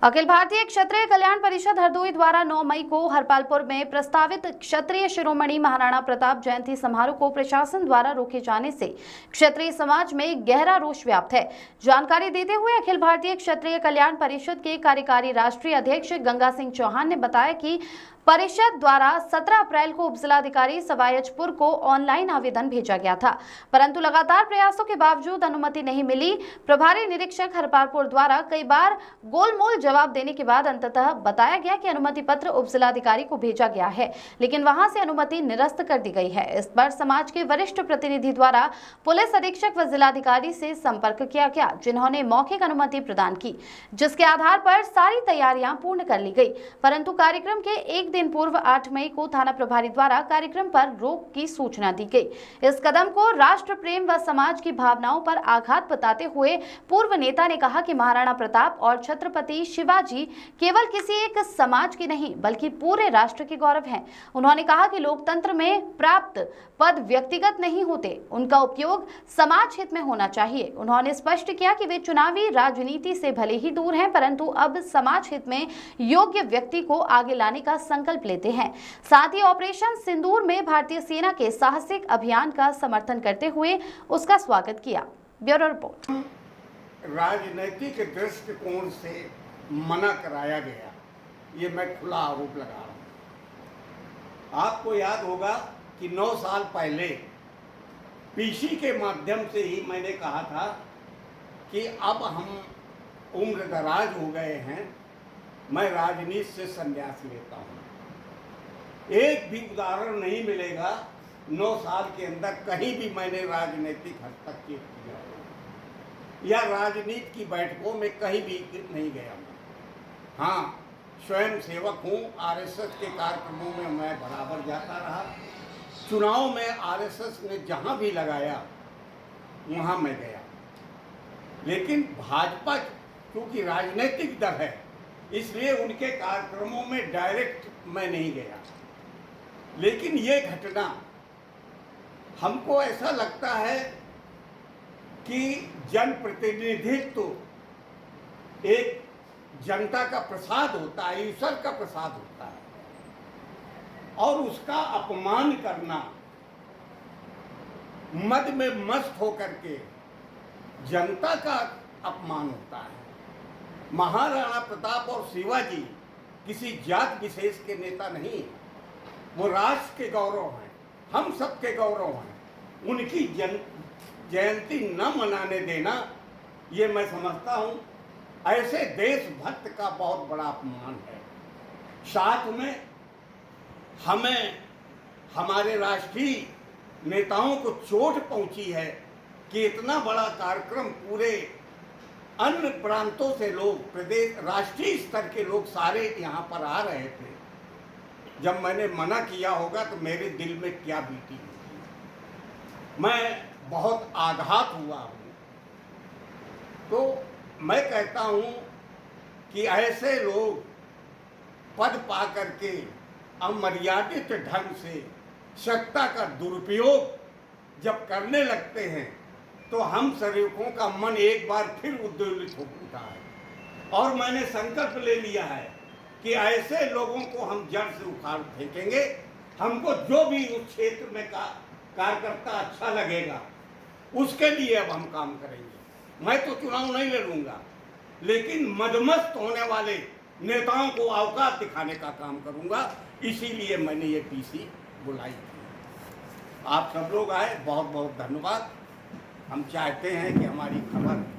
अखिल भारतीय क्षत्रिय कल्याण परिषद हरदोई द्वारा 9 मई को हरपालपुर में प्रस्तावित क्षत्रिय शिरोमणि महाराणा प्रताप जयंती समारोह को प्रशासन द्वारा रोके जाने से क्षत्रिय समाज में गहरा रोष व्याप्त है। जानकारी देते हुए अखिल भारतीय क्षत्रिय कल्याण परिषद के कार्यकारी राष्ट्रीय अध्यक्ष गंगा सिंह चौहान ने बताया कि परिषद द्वारा 17 अप्रैल को उपजिलाधिकारी सवायचपुर को ऑनलाइन आवेदन भेजा गया था, परंतु लगातार प्रयासों के बावजूद अनुमति नहीं मिली। प्रभारी निरीक्षक हरपालपुर द्वारा कई बार गोलमोल जवाब देने के बाद अंततः बताया गया कि अनुमति पत्र उपजिलाधिकारी को भेजा गया है, लेकिन वहां से अनुमति निरस्त कर दी गई है। इस पर समाज के वरिष्ठ प्रतिनिधि द्वारा पुलिस अधीक्षक व जिलाधिकारी से संपर्क किया गया, जिन्होंने मौखिक अनुमति प्रदान की, जिसके आधार पर सारी तैयारियां पूर्ण कर ली गई। परंतु कार्यक्रम के एक दिन पूर्व 8 मई को थाना प्रभारी द्वारा कार्यक्रम पर रोक की सूचना दी गई। इस कदम को राष्ट्र प्रेम व समाज की भावनाओं पर आघात बताते हुए पूर्व नेता ने कहा कि महाराणा प्रताप और छत्रपति शिवाजी केवल किसी एक समाज के नहीं बल्कि पूरे राष्ट्र के गौरव हैं। उन्होंने कहा कि लोकतंत्र में प्राप्त पद व्यक्तिगत नहीं होते, उनका उपयोग समाज हित में होना चाहिए। उन्होंने स्पष्ट किया कि वे चुनावी राजनीति से भले ही दूर हैं, परंतु अब समाज हित में योग्य व्यक्ति को आगे लाने का संकल्प लेते हैं। साथ ही ऑपरेशन सिंदूर में भारतीय सेना के साहसिक अभियान का समर्थन करते हुए उसका स्वागत किया। Bureau report. राजनीतिक दृष्टिकोण से मना कराया गया, ये मैं खुला आरोप लगा रहा हूं। आपको याद होगा कि 9 साल पहले पीसी के माध्यम से ही मैंने कहा था कि अब हम उम्र दराज हो गए हैं, मैं राजनीति से संन्यास लेता हूं। एक भी उदाहरण नहीं मिलेगा 9 साल के अंदर कहीं भी मैंने राजनीतिक हस्तक्षेप किया या राजनीति की बैठकों में कहीं भी नहीं गया। हाँ, स्वयं सेवक हूँ, आरएसएस के कार्यक्रमों में मैं बराबर जाता रहा। चुनाव में आरएसएस ने जहाँ भी लगाया वहाँ मैं गया, लेकिन भाजपा क्योंकि राजनीतिक दल है इसलिए उनके कार्यक्रमों में डायरेक्ट मैं नहीं गया। लेकिन ये घटना हमको ऐसा लगता है कि जनप्रतिनिधित्व एक जनता का प्रसाद होता है, ईश्वर का प्रसाद होता है, और उसका अपमान करना, मद में मस्त होकर के जनता का अपमान होता है। महाराणा प्रताप और शिवाजी किसी जात विशेष के नेता नहीं, वो राष्ट्र के गौरव हैं, हम सबके गौरव हैं। उनकी जयंती न मनाने देना, ये मैं समझता हूँ ऐसे देशभक्त का बहुत बड़ा अपमान है। साथ में हमें हमारे राष्ट्रीय नेताओं को चोट पहुंची है कि इतना बड़ा कार्यक्रम पूरे अन्य प्रांतों से लोग, प्रदेश राष्ट्रीय स्तर के लोग सारे यहाँ पर आ रहे थे। जब मैंने मना किया होगा तो मेरे दिल में क्या बीती होगी, मैं बहुत आघात हुआ हूँ। तो मैं कहता हूँ कि ऐसे लोग पद पा करके अमर्यादित ढंग से सत्ता का दुरुपयोग जब करने लगते हैं तो हम सेवकों का मन एक बार फिर उद्वेलित हो उठा है, और मैंने संकल्प ले लिया है कि ऐसे लोगों को हम जड़ से उखाड़ फेंकेंगे। हमको जो भी उस क्षेत्र में कार्यकर्ता अच्छा लगेगा उसके लिए अब हम काम करेंगे। मैं तो चुनाव नहीं लड़ूंगा, लेकिन मदमस्त होने वाले नेताओं को औकात दिखाने का काम करूंगा। इसीलिए मैंने ये पीसी बुलाई थी। आप सब लोग आए, बहुत बहुत धन्यवाद। हम चाहते हैं कि हमारी खबर